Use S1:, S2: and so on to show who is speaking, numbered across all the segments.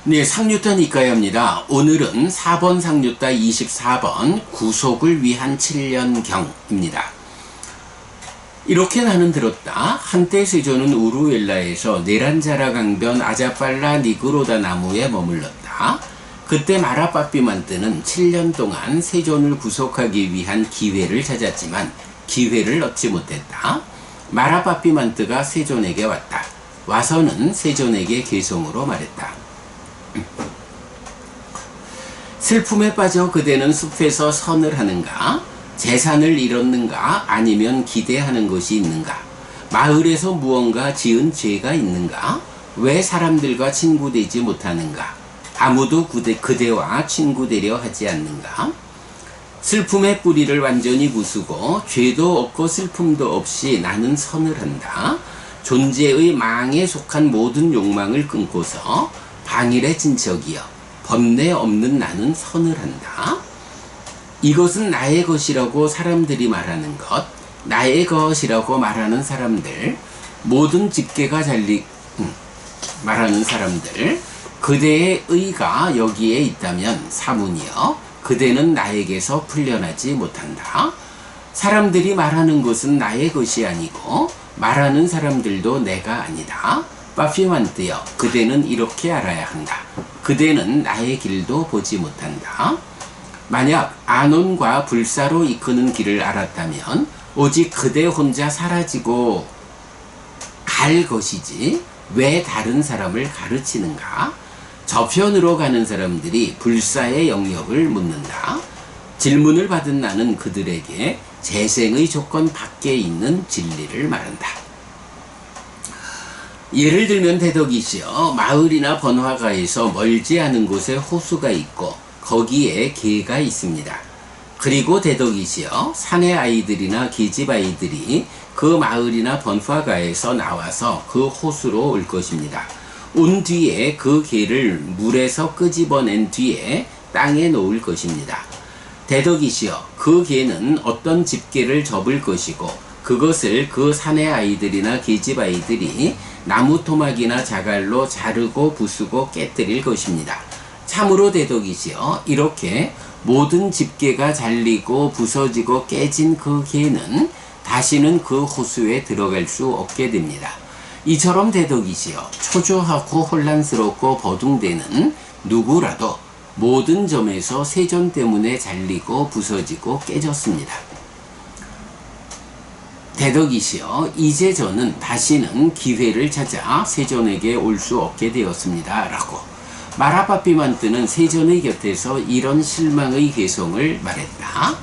S1: 네, 상류타 니까야입니다. 오늘은 4번 상류타 24번 구속을 위한 7년경입니다. 이렇게 나는 들었다. 한때 세조는 우루엘라에서 네란자라 강변 아자팔라 니그로다 나무에 머물렀다. 그때 마라빠삐만뜨는 7년 동안 세존을 구속하기 위한 기회를 찾았지만 기회를 얻지 못했다. 마라빠삐만뜨가 세존에게 왔다. 와서는 세존에게 개송으로 말했다. 슬픔에 빠져 그대는 숲에서 선을 하는가? 재산을 잃었는가? 아니면 기대하는 것이 있는가? 마을에서 무언가 지은 죄가 있는가? 왜 사람들과 친구되지 못하는가? 아무도 그대와 친구되려 하지 않는가? 슬픔의 뿌리를 완전히 부수고 죄도 없고 슬픔도 없이 나는 선을 한다. 존재의 망에 속한 모든 욕망을 끊고서 방일의 진척이여 번뇌 없는 나는 선을 한다. 이것은 나의 것이라고 사람들이 말하는 것, 나의 것이라고 말하는 사람들, 모든 집게가 말하는 사람들, 그대의 의가 여기에 있다면 사문이여 그대는 나에게서 풀려나지 못한다. 사람들이 말하는 것은 나의 것이 아니고 말하는 사람들도 내가 아니다. 빠피만뜨여 그대는 이렇게 알아야 한다. 그대는 나의 길도 보지 못한다. 만약 안온과 불사로 이끄는 길을 알았다면 오직 그대 혼자 사라지고 갈 것이지 왜 다른 사람을 가르치는가? 저편으로 가는 사람들이 불사의 영역을 묻는다. 질문을 받은 나는 그들에게 재생의 조건 밖에 있는 진리를 말한다. 예를 들면 대덕이시여 마을이나 번화가에서 멀지 않은 곳에 호수가 있고 거기에 개가 있습니다. 그리고 대덕이시여 산의 아이들이나 계집 아이들이 그 마을이나 번화가에서 나와서 그 호수로 올 것입니다. 온 뒤에 그 개를 물에서 끄집어낸 뒤에 땅에 놓을 것입니다. 대덕이시여 그 개는 어떤 집게를 접을 것이고 그것을 그 산의 아이들이나 계집 아이들이 나무 토막이나 자갈로 자르고 부수고 깨뜨릴 것입니다. 참으로 대덕이시여 이렇게 모든 집게가 잘리고 부서지고 깨진 그 개는 다시는 그 호수에 들어갈 수 없게 됩니다. 이처럼 대덕이시여 초조하고 혼란스럽고 버둥대는 누구라도 모든 점에서 세존 때문에 잘리고 부서지고 깨졌습니다. 대덕이시여 이제 저는 다시는 기회를 찾아 세존에게 올 수 없게 되었습니다. 라고 마라빠삐만뜨는 세존의 곁에서 이런 실망의 개송을 말했다.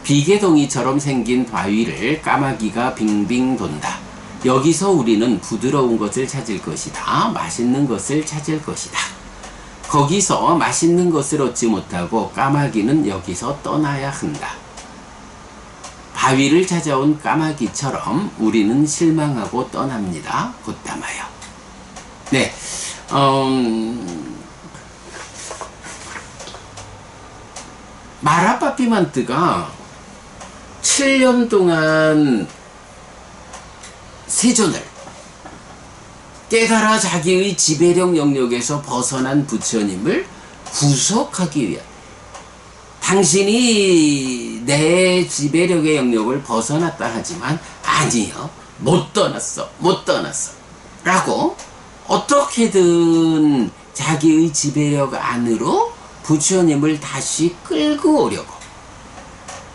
S1: 비계동이처럼 생긴 바위를 까마귀가 빙빙 돈다. 여기서 우리는 부드러운 것을 찾을 것이다. 맛있는 것을 찾을 것이다. 거기서 맛있는 것을 얻지 못하고 까마귀는 여기서 떠나야 한다. 바위를 찾아온 까마귀처럼 우리는 실망하고 떠납니다. 곧담아요. 네, 마라빠삐만뜨가 7년 동안 세존을 깨달아 자기의 지배력 영역에서 벗어난 부처님을 구속하기 위한 당신이 내 지배력의 영역을 벗어났다 하지만 아니요 못 떠났어 라고 어떻게든 자기의 지배력 안으로 부처님을 다시 끌고 오려고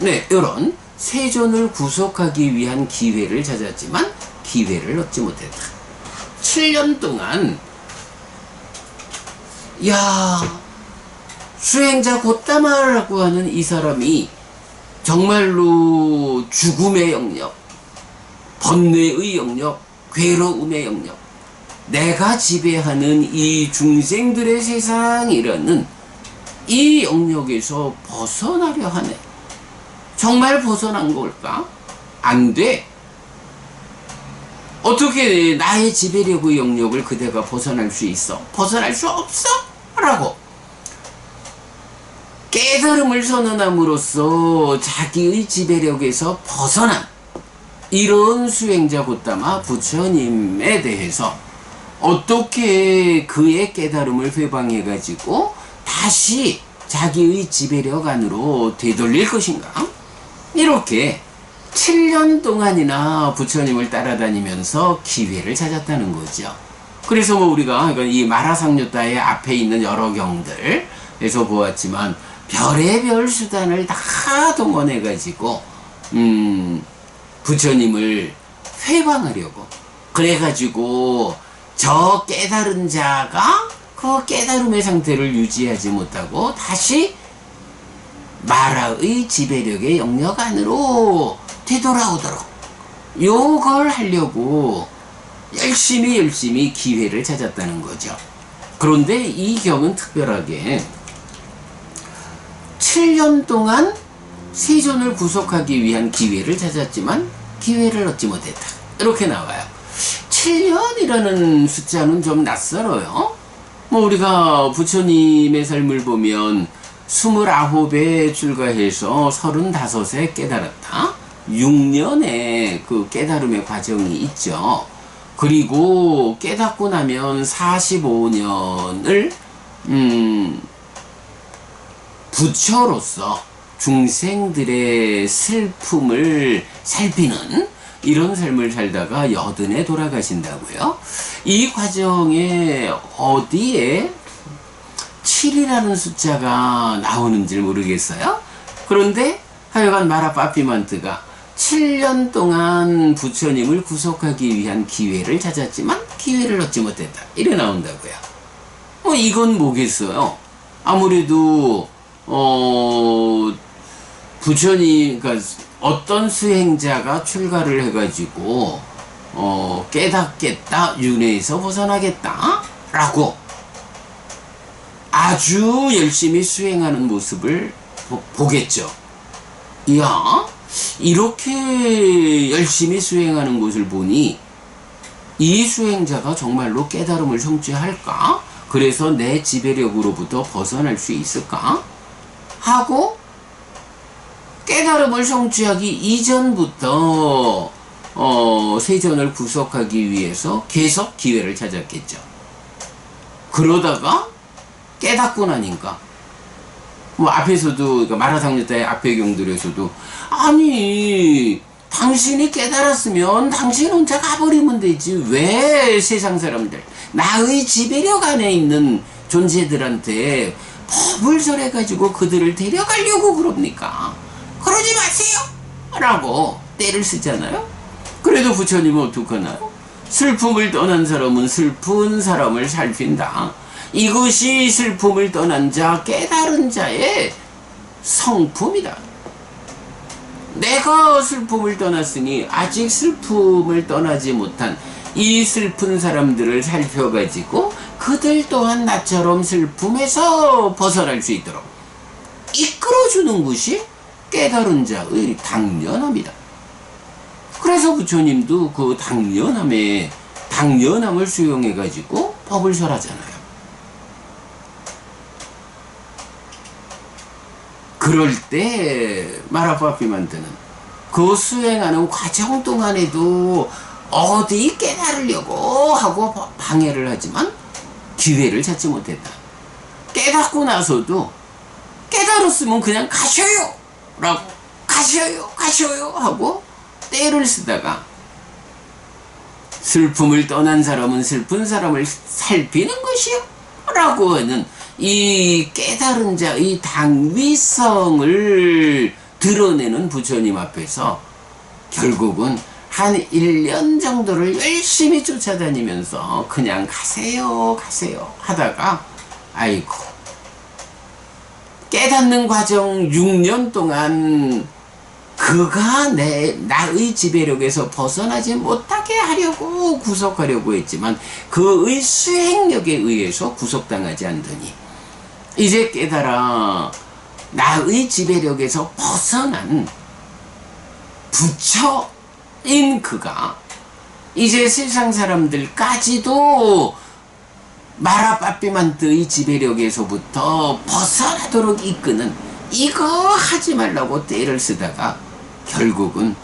S1: 이런 세존을 구속하기 위한 기회를 찾았지만 기회를 얻지 못했다. 7년 동안 수행자 고따마라고 하는 이 사람이 정말로 죽음의 영역, 번뇌의 영역, 괴로움의 영역, 내가 지배하는 이 중생들의 세상이라는 이 영역에서 벗어나려 하네. 정말 벗어난 걸까? 안 돼. 어떻게 나의 지배력의 영역을 그대가 벗어날 수 있어? 벗어날 수 없어? 라고 깨달음을 선언함으로써 자기의 지배력에서 벗어난 이런 수행자 고따마 부처님에 대해서 어떻게 그의 깨달음을 회방해가지고 다시 자기의 지배력 안으로 되돌릴 것인가? 이렇게 7년 동안이나 부처님을 따라다니면서 기회를 찾았다는 거죠. 그래서 뭐 우리가 이 마라상류다의 앞에 있는 여러 경들에서 보았지만 별의별 수단을 다 동원해가지고 부처님을 회방하려고 그래가지고 저 깨달은 자가 그 깨달음의 상태를 유지하지 못하고 다시 마라의 지배력의 영역 안으로 되돌아오도록 요걸 하려고 열심히 기회를 찾았다는 거죠. 그런데 이 경은 특별하게 7년 동안 세존을 구속하기 위한 기회를 찾았지만 기회를 얻지 못했다. 이렇게 나와요. 7년이라는 숫자는 좀 낯설어요. 뭐 우리가 부처님의 삶을 보면 29에 출가해서 35에 깨달았다. 6년의 그 깨달음의 과정이 있죠. 그리고 깨닫고 나면 45년을 부처로서 중생들의 슬픔을 살피는 이런 삶을 살다가 80에 돌아가신다고요. 이 과정에 어디에 7이라는 숫자가 나오는지 모르겠어요. 그런데 하여간 마라빠피만트가 7년 동안 부처님을 구속하기 위한 기회를 찾았지만 기회를 얻지 못했다. 이래 나온다고요. 뭐 이건 뭐겠어요. 아무래도 부처님, 그러니까 어떤 수행자가 출가를 해가지고 깨닫겠다, 윤회에서 벗어나겠다 라고 아주 열심히 수행하는 모습을 보겠죠. 이야, 이렇게 열심히 수행하는 것을 보니 이 수행자가 정말로 깨달음을 성취할까? 그래서 내 지배력으로부터 벗어날 수 있을까? 하고 깨달음을 성취하기 이전부터 세존을 구속하기 위해서 계속 기회를 찾았겠죠. 그러다가 깨닫고 나니까 뭐 앞에서도 그러니까 마라상류다의 앞의 경들에서도 아니 당신이 깨달았으면 당신 혼자 가버리면 되지 왜 세상 사람들 나의 지배력 안에 있는 존재들한테 법을 설해가지고 그들을 데려가려고 그럽니까? 그러지 마세요! 라고 때를 쓰잖아요. 그래도 부처님은 어떡하나요? 슬픔을 떠난 사람은 슬픈 사람을 살핀다. 이것이 슬픔을 떠난 자, 깨달은 자의 성품이다. 내가 슬픔을 떠났으니 아직 슬픔을 떠나지 못한 이 슬픈 사람들을 살펴가지고 그들 또한 나처럼 슬픔에서 벗어날 수 있도록 이끌어주는 것이 깨달은 자의 당연함이다. 그래서 부처님도 그 당연함을 수용해가지고 법을 설하잖아요. 그럴 때 마라빠피만트는 그 수행하는 과정 동안에도 어디 깨달으려고 하고 방해를 하지만 기회를 찾지 못했다. 깨닫고 나서도 깨달았으면 그냥 가셔요! 라고 가셔요! 하고 때를 쓰다가 슬픔을 떠난 사람은 슬픈 사람을 살피는 것이요 라고 하는 이 깨달은 자의 당위성을 드러내는 부처님 앞에서 결국은 한 1년 정도를 열심히 쫓아다니면서 그냥 가세요 하다가 아이고 깨닫는 과정 6년 동안 그가 나의 지배력에서 벗어나지 못하게 하려고 구속하려고 했지만 그의 수행력에 의해서 구속당하지 않더니 이제 깨달아 나의 지배력에서 벗어난 부처인 그가 이제 세상 사람들까지도 마라빠삐만트의 지배력에서부터 벗어나도록 이끄는 이거 하지 말라고 때를 쓰다가 결국은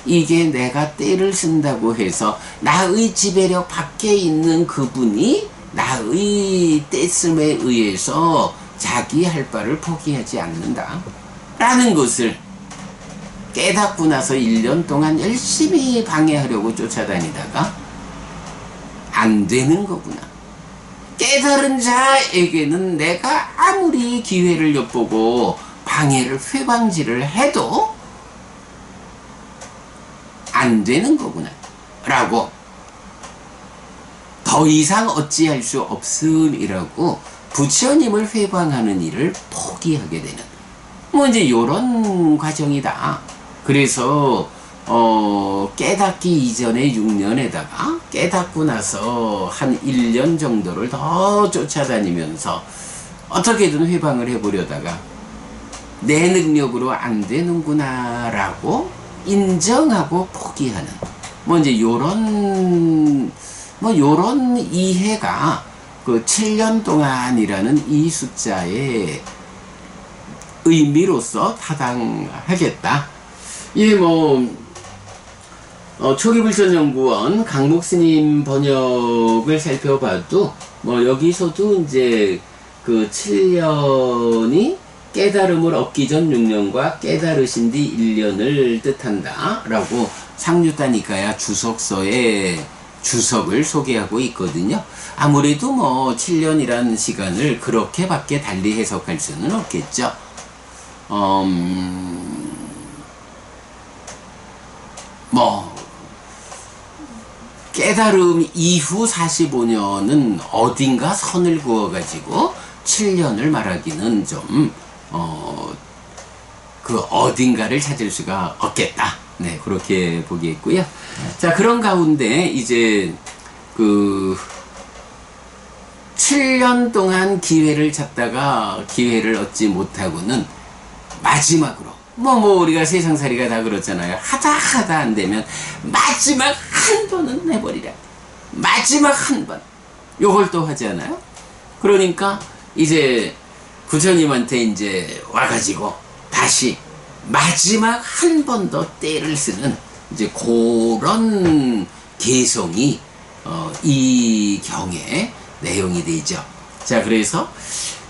S1: 이게 내가 떼를 쓴다고 해서 나의 지배력 밖에 있는 그분이 나의 떼씀에 의해서 자기 할 바를 포기하지 않는다 라는 것을 깨닫고 나서 1년 동안 열심히 방해하려고 쫓아다니다가 안 되는 거구나. 깨달은 자에게는 내가 아무리 기회를 엿보고 방해를 회방지를 해도 안 되는 거구나 라고, 더 이상 어찌할 수 없음이라고 부처님을 회방하는 일을 포기하게 되는 뭐 이제 요런 과정이다. 그래서 깨닫기 이전에 6년에다가 깨닫고 나서 한 1년 정도를 더 쫓아다니면서 어떻게든 회방을 해보려다가 내 능력으로 안 되는구나 라고 인정하고 포기하는 뭐 이제 요런 이해가 그 7년 동안이라는 이 숫자의 의미로서 타당하겠다. 이 초기불천연구원 강목스님 번역을 살펴봐도 여기서도 이제 그 7년이 깨달음을 얻기 전 6년과 깨달으신 뒤 1년을 뜻한다 라고 상류다니까야 주석서에 주석을 소개하고 있거든요. 아무래도 7년이라는 시간을 그렇게밖에 달리 해석할 수는 없겠죠. 깨달음 이후 45년은 어딘가 선을 그어가지고 7년을 말하기는 좀 그 어딘가를 찾을 수가 없겠다. 네, 그렇게 보겠고요. 자, 그런 가운데 이제 그 7년 동안 기회를 찾다가 기회를 얻지 못하고는 마지막으로 우리가 세상살이가 다 그렇잖아요. 하다 안 되면 마지막 한 번은 해버리라. 마지막 한 번. 요걸 또 하지 않아요? 그러니까 이제 부처님한테 이제 와가지고 다시 마지막 한 번 더 떼를 쓰는 이제 그런 개성이 이 경의 내용이 되죠. 자, 그래서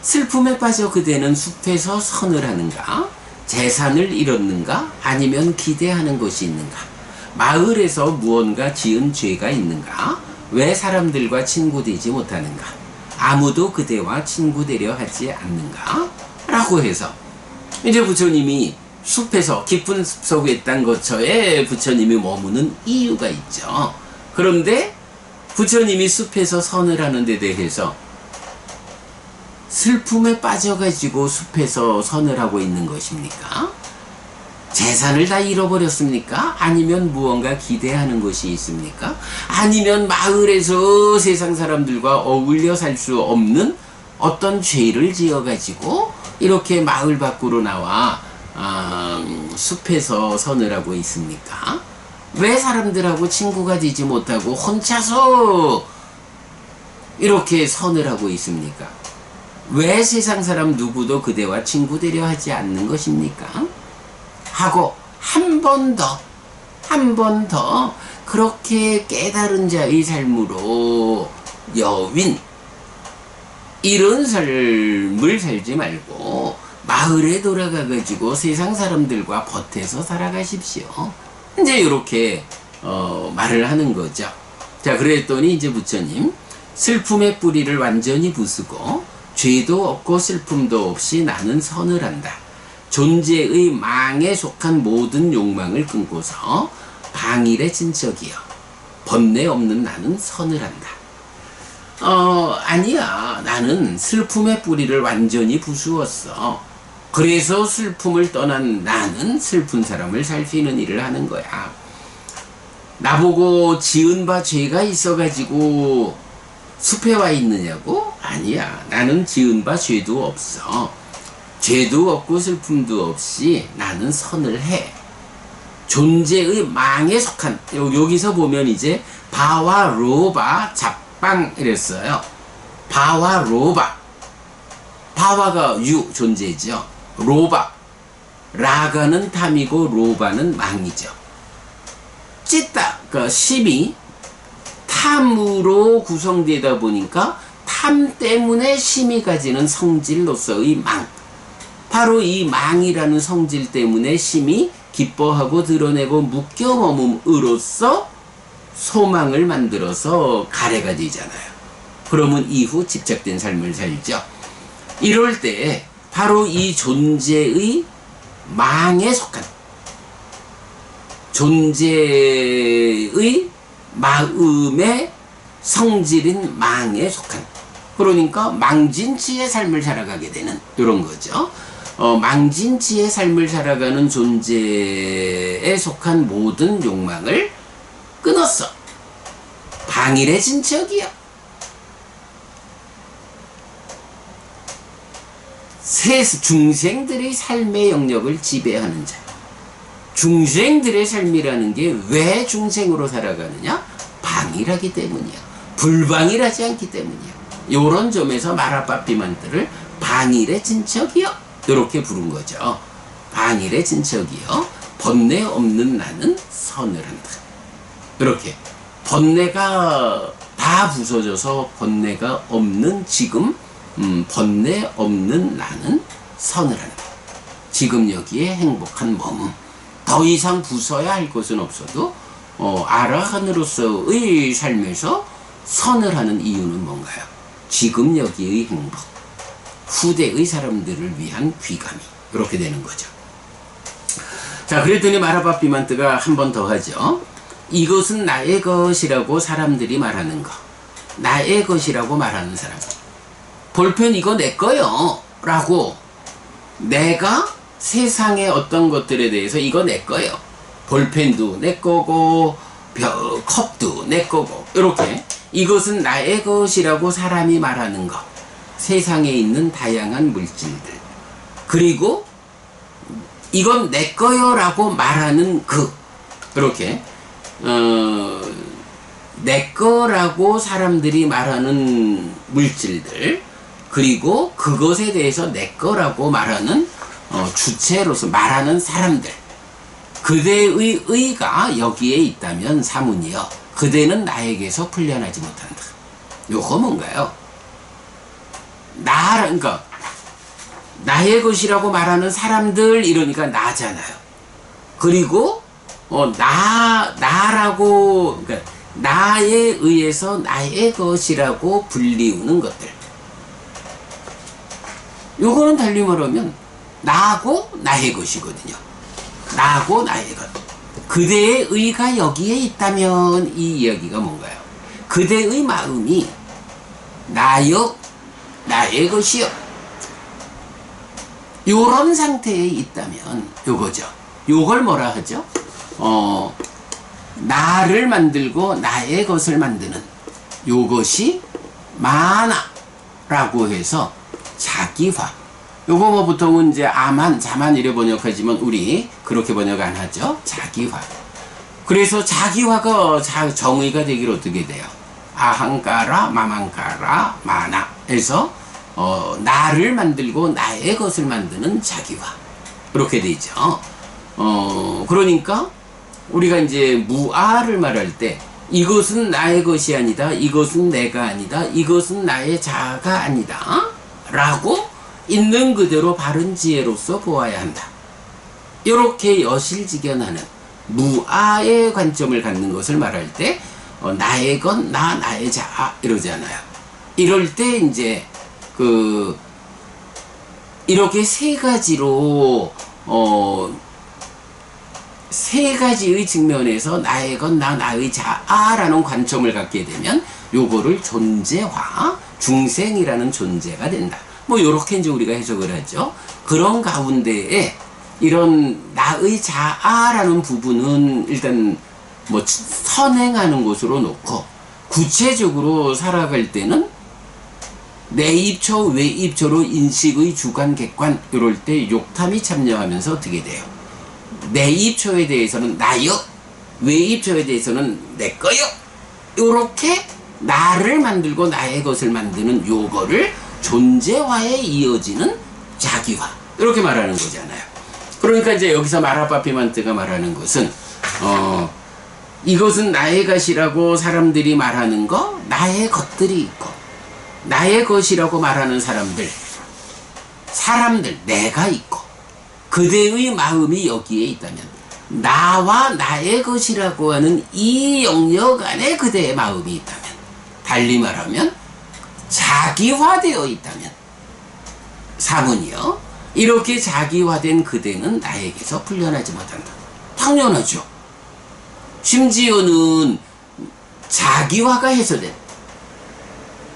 S1: 슬픔에 빠져 그대는 숲에서 선을 하는가? 재산을 잃었는가? 아니면 기대하는 것이 있는가? 마을에서 무언가 지은 죄가 있는가? 왜 사람들과 친구되지 못하는가? 아무도 그대와 친구되려 하지 않는가? 라고 해서 이제 부처님이 숲에서 깊은 숲속에 땅 거처에 부처님이 머무는 이유가 있죠. 그런데 부처님이 숲에서 선을 하는 데 대해서 슬픔에 빠져가지고 숲에서 선을 하고 있는 것입니까? 재산을 다 잃어버렸습니까? 아니면 무언가 기대하는 것이 있습니까? 아니면 마을에서 세상 사람들과 어울려 살 수 없는 어떤 죄를 지어가지고 이렇게 마을 밖으로 나와 숲에서 선을 하고 있습니까? 왜 사람들하고 친구가 되지 못하고 혼자서 이렇게 선을 하고 있습니까? 왜 세상 사람 누구도 그대와 친구 되려 하지 않는 것입니까? 하고 한 번 더 그렇게 깨달은 자의 삶으로 여윈 이런 삶을 살지 말고 마을에 돌아가가지고 세상 사람들과 보태서 살아가십시오. 이제 이렇게 말을 하는 거죠. 자, 그랬더니 이제 부처님 슬픔의 뿌리를 완전히 부수고 죄도 없고 슬픔도 없이 나는 선을 한다. 존재의 망에 속한 모든 욕망을 끊고서 방일의 진척이여 번뇌 없는 나는 선을 한다. 아니야, 나는 슬픔의 뿌리를 완전히 부수었어. 그래서 슬픔을 떠난 나는 슬픈 사람을 살피는 일을 하는 거야. 나보고 지은 바 죄가 있어가지고 숲에 와 있느냐고? 아니야, 나는 지은 바 죄도 없어. 죄도 없고 슬픔도 없이 나는 선을 해. 존재의 망에 속한, 여기서 보면 이제 바와 로바 잡방 이랬어요. 바와 로바. 바와가 유, 존재죠. 로바. 라가는 탐이고 로바는 망이죠. 찢다, 그러니까 심이 탐으로 구성되다 보니까 탐 때문에 심이 가지는 성질로서의 망, 바로 이 망이라는 성질 때문에 심이 기뻐하고 드러내고 묶여 머금으로써 소망을 만들어서 가래가 되잖아요. 그러면 이후 집착된 삶을 살죠. 이럴 때 바로 이 존재의 망에 속한, 존재의 마음의 성질인 망에 속한, 그러니까 망진치의 삶을 살아가게 되는 이런 거죠. 망진치의 삶을 살아가는 존재에 속한 모든 욕망을 끊었어. 방일해진 척이야. 중생들의 삶의 영역을 지배하는 자. 중생들의 삶이라는 게 왜 중생으로 살아가느냐? 방일하기 때문이야. 불방일하지 않기 때문이야. 요런 점에서 마라빠삐만들을 방일의 진척이요, 이렇게 부른 거죠. 방일의 진척이요, 번뇌 없는 나는 선을 한다. 이렇게 번뇌가 다 부서져서 번뇌가 없는 지금, 번뇌 없는 나는 선을 한다. 지금 여기에 행복한 몸, 더 이상 부숴야 할 것은 없어도 아라한으로서의 삶에서 선을 하는 이유는 뭔가요? 지금 여기의 행복, 후대의 사람들을 위한 귀감이, 이렇게 되는 거죠. 자, 그랬더니 마라바삐만트가 한 번 더 하죠. 이것은 나의 것이라고 사람들이 말하는 거, 나의 것이라고 말하는 사람, 볼펜 이거 내 거요 라고, 내가 세상의 어떤 것들에 대해서 이거 내 거요, 볼펜도 내 거고 컵도 내 거고, 이렇게 이것은 나의 것이라고 사람이 말하는 것, 세상에 있는 다양한 물질들, 그리고 이건 내 거요 라고 말하는 이렇게 내 거라고 사람들이 말하는 물질들, 그리고 그것에 대해서 내 거라고 말하는 주체로서 말하는 사람들, 그대의 의가 여기에 있다면 사문이여 그대는 나에게서 풀려나지 못한다. 요거 뭔가요? 그러니까 나의 것이라고 말하는 사람들, 이러니까 나잖아요. 그리고 나라고, 그러니까 나에 의해서 나의 것이라고 불리우는 것들, 요거는 달리 말하면 나고 나의 것이거든요. 나고 나의 것. 그대의 의가 여기에 있다면 이 이야기가 뭔가요? 그대의 마음이 나요, 나의 것이요, 요런 상태에 있다면 요거죠. 요걸 뭐라 하죠? 나를 만들고 나의 것을 만드는 요것이 마나라고 해서 자기화. 요거 뭐 보통은 이제 아만, 자만 이래 번역하지만 우리 그렇게 번역 안 하죠. 자기화. 그래서 자기화가 정의가 되길 어떻게 돼요? 아항까라, 마망까라, 마나 해서 나를 만들고 나의 것을 만드는 자기화, 이렇게 되죠. 그러니까 우리가 이제 무아를 말할 때 이것은 나의 것이 아니다, 이것은 내가 아니다, 이것은 나의 자아가 아니다 라고 있는 그대로 바른 지혜로서 보아야 한다. 이렇게 여실직연하는 무아의 관점을 갖는 것을 말할 때 나의 것, 나의 자아 이러잖아요. 이럴 때 이제 이렇게 세 가지로 세 가지의 측면에서 나의 것, 나의 자아라는 관점을 갖게 되면 요거를 존재화, 중생이라는 존재가 된다. 뭐 요렇게 이제 우리가 해석을 하죠. 그런 가운데에 이런 나의 자아라는 부분은 일단 뭐 선행하는 것으로 놓고, 구체적으로 살아갈 때는 내입초, 외입초로 인식의 주관, 객관, 이럴 때 욕탐이 참여하면서 어떻게 돼요? 내입초에 대해서는 나요, 외입초에 대해서는 내 거요, 요렇게 나를 만들고 나의 것을 만드는 요거를 존재화에 이어지는 자기화, 이렇게 말하는 거잖아요. 그러니까 이제 여기서 마라빠피만트가 말하는 것은 이것은 나의 것이라고 사람들이 말하는 거, 나의 것들이 있고, 나의 것이라고 말하는 사람들, 내가 있고, 그대의 마음이 여기에 있다면, 나와 나의 것이라고 하는 이 영역 안에 그대의 마음이 있다면, 달리 말하면 자기화되어 있다면, 사문이요, 이렇게 자기화된 그대는 나에게서 풀려나지 못한다. 당연하죠. 심지어는 자기화가 해소된,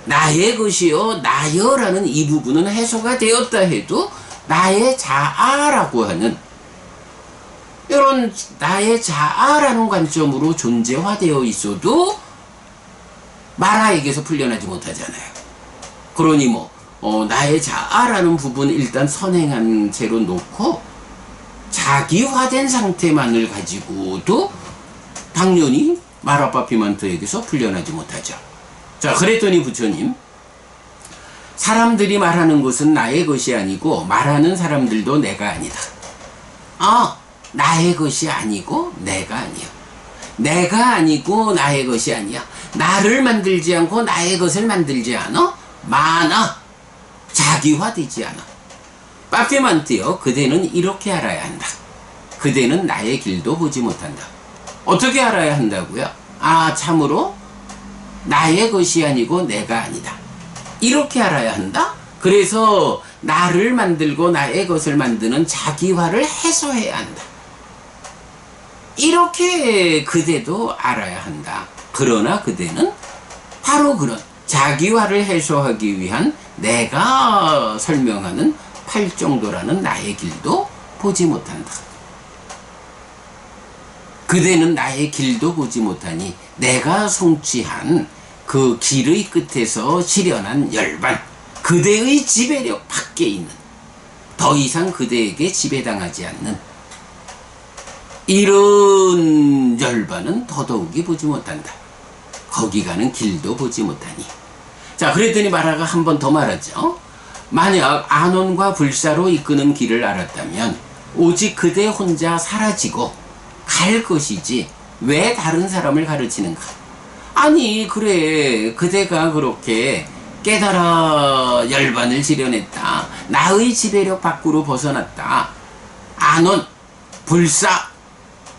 S1: 나의 것이요 나여라는 이 부분은 해소가 되었다 해도 나의 자아라고 하는, 이런 나의 자아라는 관점으로 존재화되어 있어도 마라에게서 풀려나지 못하잖아요. 그러니 나의 자아라는 부분 일단 선행한 채로 놓고 자기화된 상태만을 가지고도 당연히 마라빠피만토에게서 풀려나지 못하죠. 자, 그랬더니 부처님, 사람들이 말하는 것은 나의 것이 아니고 말하는 사람들도 내가 아니다. 나의 것이 아니고 내가 아니야. 내가 아니고 나의 것이 아니야. 나를 만들지 않고 나의 것을 만들지 않아. 많아. 자기화되지 않아. 빠피만토요, 그대는 이렇게 알아야 한다. 그대는 나의 길도 보지 못한다. 어떻게 알아야 한다고요? 참으로 나의 것이 아니고 내가 아니다. 이렇게 알아야 한다? 그래서 나를 만들고 나의 것을 만드는 자기화를 해소해야 한다. 이렇게 그대도 알아야 한다. 그러나 그대는 바로 그런 자기화를 해소하기 위한 내가 설명하는 팔정도라는 나의 길도 보지 못한다. 그대는 나의 길도 보지 못하니 내가 성취한 그 길의 끝에서 실현한 열반, 그대의 지배력 밖에 있는, 더 이상 그대에게 지배당하지 않는 이런 열반은 더더욱이 보지 못한다. 거기 가는 길도 보지 못하니. 자, 그랬더니 마라가 한 번 더 말하죠. 만약 안원과 불사로 이끄는 길을 알았다면 오직 그대 혼자 사라지고 갈 것이지 왜 다른 사람을 가르치는가? 아니, 그래, 그대가 그렇게 깨달아 열반을 지려냈다, 나의 지배력 밖으로 벗어났다, 안원, 불사,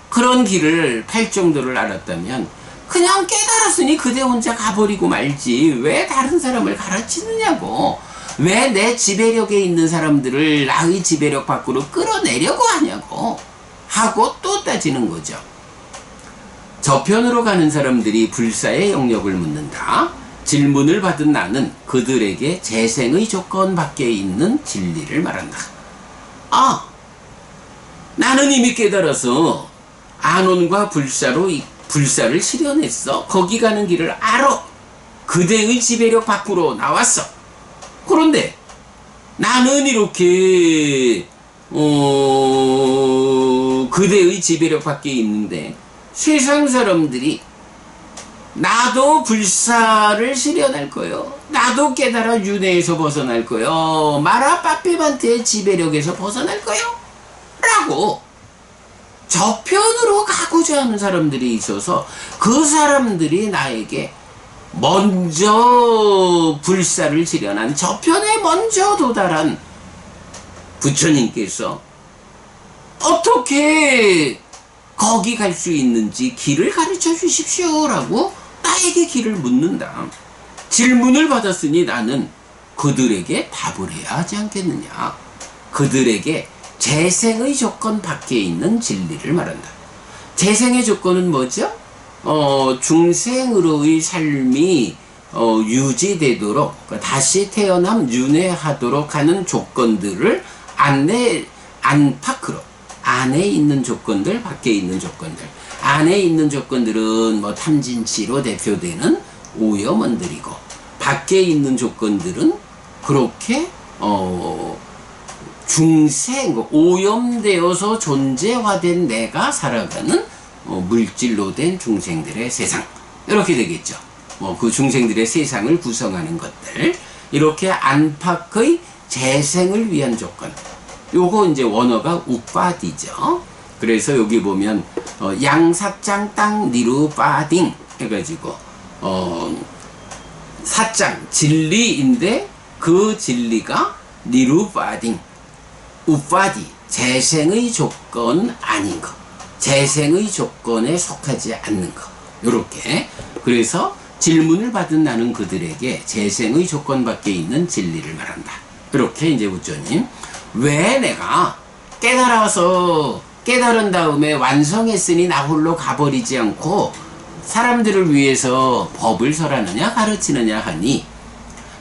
S1: 그런 길을 팔정도를 알았다면 그냥 깨달았으니 그대 혼자 가버리고 말지 왜 다른 사람을 가르치느냐고, 왜 내 지배력에 있는 사람들을 나의 지배력 밖으로 끌어내려고 하냐고 하고 또 따지는 거죠. 저편으로 가는 사람들이 불사의 영역을 묻는다. 질문을 받은 나는 그들에게 재생의 조건 밖에 있는 진리를 말한다. 나는 이미 깨달아서 안원과 불사를 실현했어. 거기 가는 길을 알아. 그대의 지배력 밖으로 나왔어. 그런데 나는 이렇게 그대의 지배력 밖에 있는데 세상 사람들이 나도 불사를 실현할 거요, 나도 깨달아 윤회에서 벗어날 거요, 마라빠삐만트의 지배력에서 벗어날 거요 라고 저편으로 가고자 하는 사람들이 있어서 그 사람들이 나에게 먼저 불사를 실현한, 저편에 먼저 도달한 부처님께서 어떻게 거기 갈 수 있는지 길을 가르쳐 주십시오 라고 나에게 길을 묻는다. 질문을 받았으니 나는 그들에게 답을 해야 하지 않겠느냐. 그들에게 재생의 조건 밖에 있는 진리를 말한다. 재생의 조건은 뭐죠? 중생으로의 삶이 유지되도록, 다시 태어남 윤회하도록 하는 조건들을 안팎으로, 안에 있는 조건들, 밖에 있는 조건들. 안에 있는 조건들은 탐진치로 대표되는 오염원들이고, 밖에 있는 조건들은 그렇게 중생, 오염되어서 존재화된 내가 살아가는 물질로 된 중생들의 세상, 이렇게 되겠죠. 그 중생들의 세상을 구성하는 것들, 이렇게 안팎의 재생을 위한 조건, 요거 이제 원어가 우빠디죠. 그래서 여기 보면 양사짱 땅 니루 빠딩 해가지고 사짱 진리인데 그 진리가 니루 빠딩 우빠디 재생의 조건 아닌 것, 재생의 조건에 속하지 않는 것, 요렇게. 그래서 질문을 받은 나는 그들에게 재생의 조건 밖에 있는 진리를 말한다. 이렇게 이제 부처님, 왜 내가 깨달은 다음에 완성했으니 나 홀로 가버리지 않고 사람들을 위해서 법을 설하느냐 가르치느냐 하니,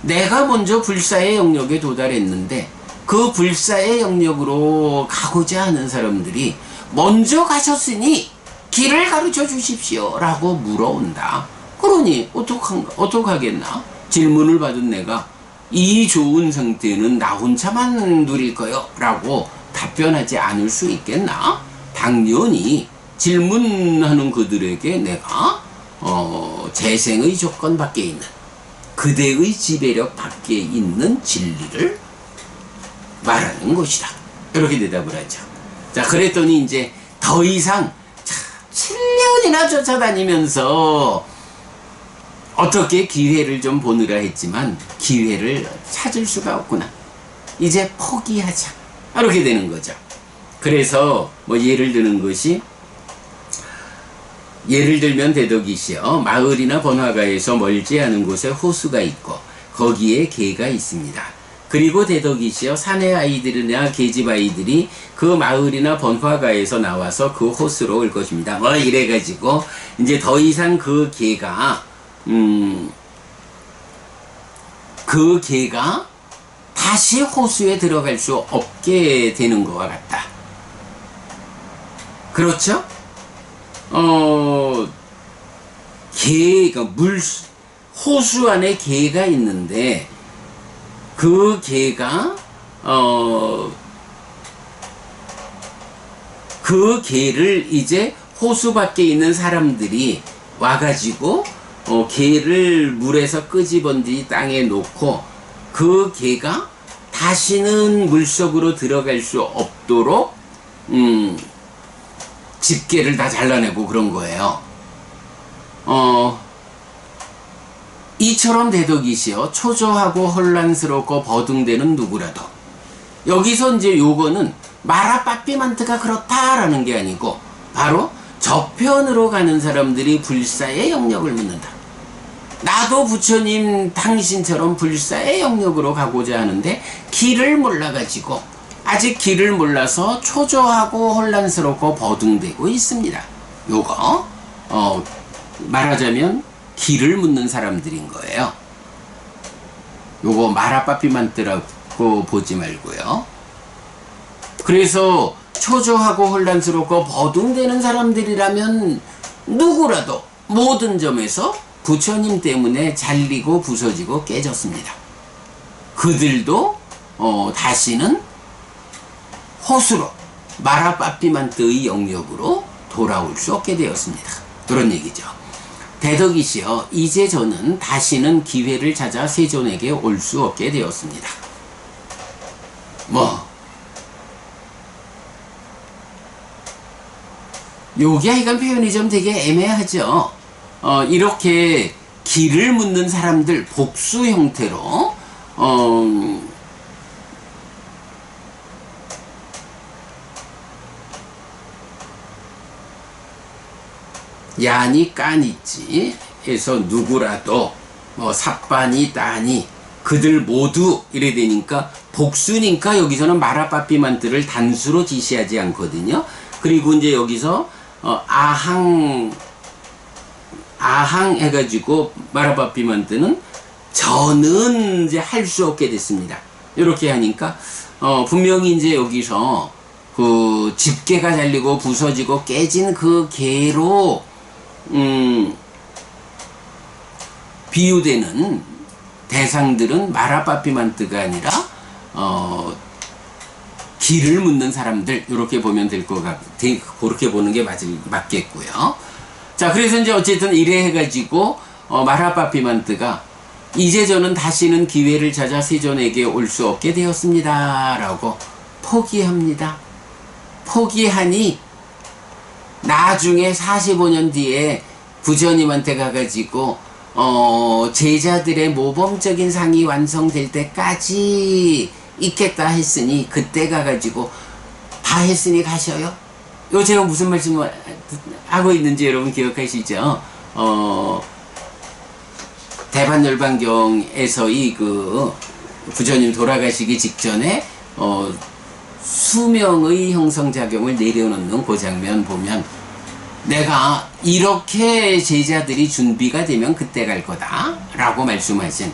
S1: 내가 먼저 불사의 영역에 도달했는데 그 불사의 영역으로 가고자 하는 사람들이 먼저 가셨으니 길을 가르쳐 주십시오 라고 물어온다. 그러니 어떡하겠나? 질문을 받은 내가 이 좋은 상태는 나 혼자만 누릴 거요 라고 답변하지 않을 수 있겠나? 당연히 질문하는 그들에게 내가 재생의 조건 밖에 있는, 그대의 지배력 밖에 있는 진리를 말하는 것이다. 이렇게 대답을 하죠. 자, 그랬더니 이제 더 이상 7년이나 쫓아다니면서 어떻게 기회를 좀 보느라 했지만 기회를 찾을 수가 없구나. 이제 포기하자. 이렇게 되는 거죠. 그래서 뭐 예를 들면 대덕이시여, 마을이나 번화가에서 멀지 않은 곳에 호수가 있고 거기에 개가 있습니다. 그리고 대덕이시여, 사내 아이들이나 계집 아이들이 그 마을이나 번화가에서 나와서 그 호수로 올 것입니다. 뭐 이래가지고 이제 더 이상 그 개가 다시 호수에 들어갈 수 없게 되는 것과 같다. 그렇죠? 호수 안에 개가 있는데 그 개가 그 개를 이제 호수 밖에 있는 사람들이 와가지고 개를 물에서 끄집어내지 땅에 놓고 그 개가 다시는 물속으로 들어갈 수 없도록 집게를 다 잘라내고 그런 거예요. 이처럼 대덕이시여, 초조하고 혼란스럽고 버둥대는 누구라도. 여기서 이제 요거는 마라빠삐만트가 그렇다라는 게 아니고 바로 저편으로 가는 사람들이 불사의 영역을 묻는다. 나도 부처님 당신처럼 불사의 영역으로 가고자 하는데 길을 몰라가지고 아직 길을 몰라서 초조하고 혼란스럽고 버둥대고 있습니다. 요거 말하자면 길을 묻는 사람들인 거예요. 요거 마라빠삐만트라고 보지 말고요. 그래서 초조하고 혼란스럽고 버둥대는 사람들이라면 누구라도 모든 점에서 부처님 때문에 잘리고 부서지고 깨졌습니다. 그들도 다시는 호수로, 마라빠삐만트의 영역으로 돌아올 수 없게 되었습니다. 그런 얘기죠. 대덕이시여, 이제 저는 다시는 기회를 찾아 세존에게 올 수 없게 되었습니다. 요게 하여간 표현이 좀 되게 애매하죠. 이렇게 길을 묻는 사람들 복수 형태로 야니 까니찌 해서 누구라도 삿바니 따니 그들 모두 이래 되니까 복수니까 여기서는 마라빠삐만트를 단수로 지시하지 않거든요. 그리고 이제 여기서 아항 해가지고 마라빠삐만트는 저는 이제 할 수 없게 됐습니다. 이렇게 하니까 분명히 이제 여기서 그 집게가 잘리고 부서지고 깨진 그 개로 비유되는 대상들은 마라빠삐만트가 아니라 길을 묻는 사람들, 이렇게 보면 될 것 그렇게 보는 게 맞겠고요. 자, 그래서 이제 어쨌든 이래 해가지고 마라빠삐만트가 이제 저는 다시는 기회를 찾아 세존에게 올 수 없게 되었습니다 라고 포기합니다. 포기하니 나중에 45년 뒤에 부처님한테 가가지고 제자들의 모범적인 상이 완성될 때까지 있겠다 했으니 그때 가가지고 다 했으니 가셔요. 요 제가 무슨 말씀을 하고 있는지 여러분 기억하시죠? 대반열반경에서의 그 부처님 돌아가시기 직전에 수명의 형성작용을 내려놓는 그 장면 보면 내가 이렇게 제자들이 준비가 되면 그때 갈 거다 라고 말씀하신,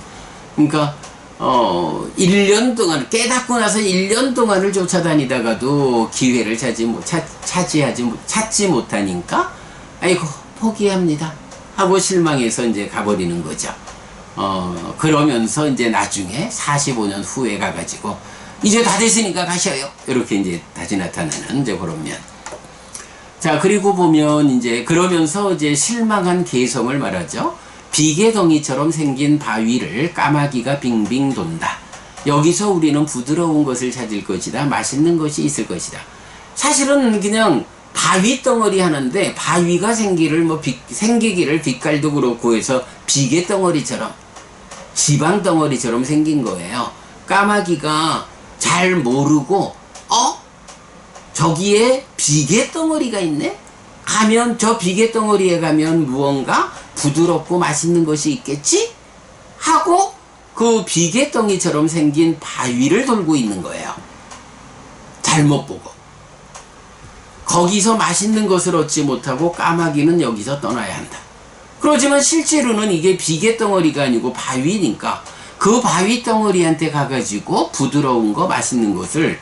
S1: 그러니까 1년 동안 깨닫고 나서 1년 동안을 쫓아다니다가도 기회를 찾지 못하니까 아이고 포기합니다 하고 실망해서 이제 가버리는 거죠. 그러면서 이제 나중에 45년 후에 가가지고 이제 다 됐으니까 가셔요 이렇게 이제 다시 나타나는 이제 그런 면. 자, 그리고 보면 이제 그러면서 이제 실망한 개성을 말하죠. 비계덩이처럼 생긴 바위를 까마귀가 빙빙 돈다. 여기서 우리는 부드러운 것을 찾을 것이다. 맛있는 것이 있을 것이다. 사실은 그냥 바위 덩어리 하는데 바위가 생기기를 빛깔도 그렇고 해서 비계 덩어리처럼 지방 덩어리처럼 생긴 거예요. 까마귀가 잘 모르고 저기에 비계 덩어리가 있네? 가면 저 비계 덩어리에 가면 무언가 부드럽고 맛있는 것이 있겠지? 하고 그 비계 덩이처럼 생긴 바위를 돌고 있는 거예요. 잘못 보고. 거기서 맛있는 것을 얻지 못하고 까마귀는 여기서 떠나야 한다. 그렇지만 실제로는 이게 비계 덩어리가 아니고 바위니까 그 바위 덩어리한테 가가지고 부드러운 거 맛있는 것을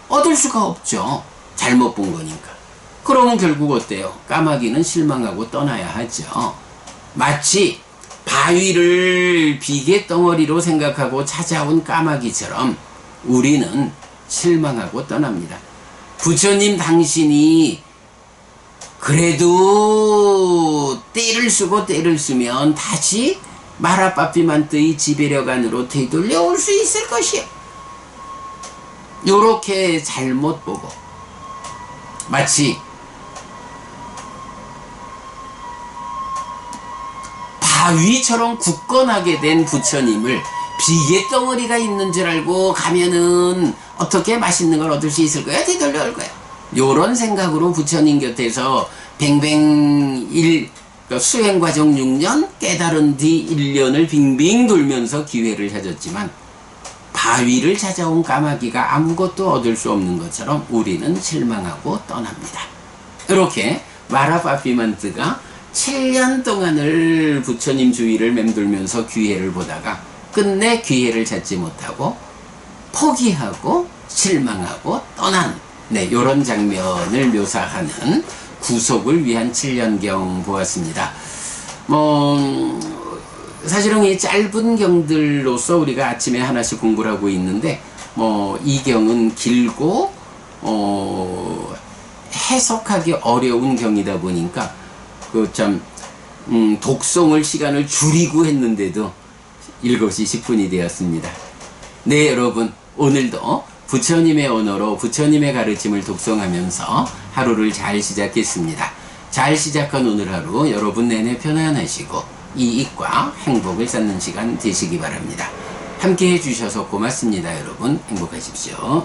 S1: 얻을 수가 없죠. 잘못 본 거니까. 그러면 결국 어때요? 까마귀는 실망하고 떠나야 하죠. 마치 바위를 비계 덩어리로 생각하고 찾아온 까마귀처럼 우리는 실망하고 떠납니다. 부처님 당신이 그래도 때를 쓰면 다시 마라빠삐만뜨의 지배력 안으로 되돌려올 수 있을 것이요. 요렇게 잘못 보고 마치 바위처럼 굳건하게 된 부처님을 비계덩어리가 있는 줄 알고 가면은 어떻게 맛있는 걸 얻을 수 있을 거야? 되돌려올 거야. 요런 생각으로 부처님 곁에서 그러니까 수행과정 6년 깨달은 뒤 1년을 빙빙 돌면서 기회를 찾았지만 바위를 찾아온 까마귀가 아무것도 얻을 수 없는 것처럼 우리는 실망하고 떠납니다. 이렇게 마라빠삐만뜨가 7년 동안을 부처님 주위를 맴돌면서 기회를 보다가 끝내 기회를 찾지 못하고 포기하고 실망하고 떠난 요런 장면을 묘사하는 구속을 위한 7년경 보았습니다. 사실은 이 짧은 경들로서 우리가 아침에 하나씩 공부를 하고 있는데 이 경은 길고 해석하기 어려운 경이다 보니까 독송을 시간을 줄이고 했는데도 7시 10분이 되었습니다. 네, 여러분 오늘도 부처님의 언어로 부처님의 가르침을 독송하면서 하루를 잘 시작했습니다. 잘 시작한 오늘 하루 여러분 내내 편안하시고 이익과 행복을 쌓는 시간 되시기 바랍니다. 함께 해주셔서 고맙습니다. 여러분 행복하십시오.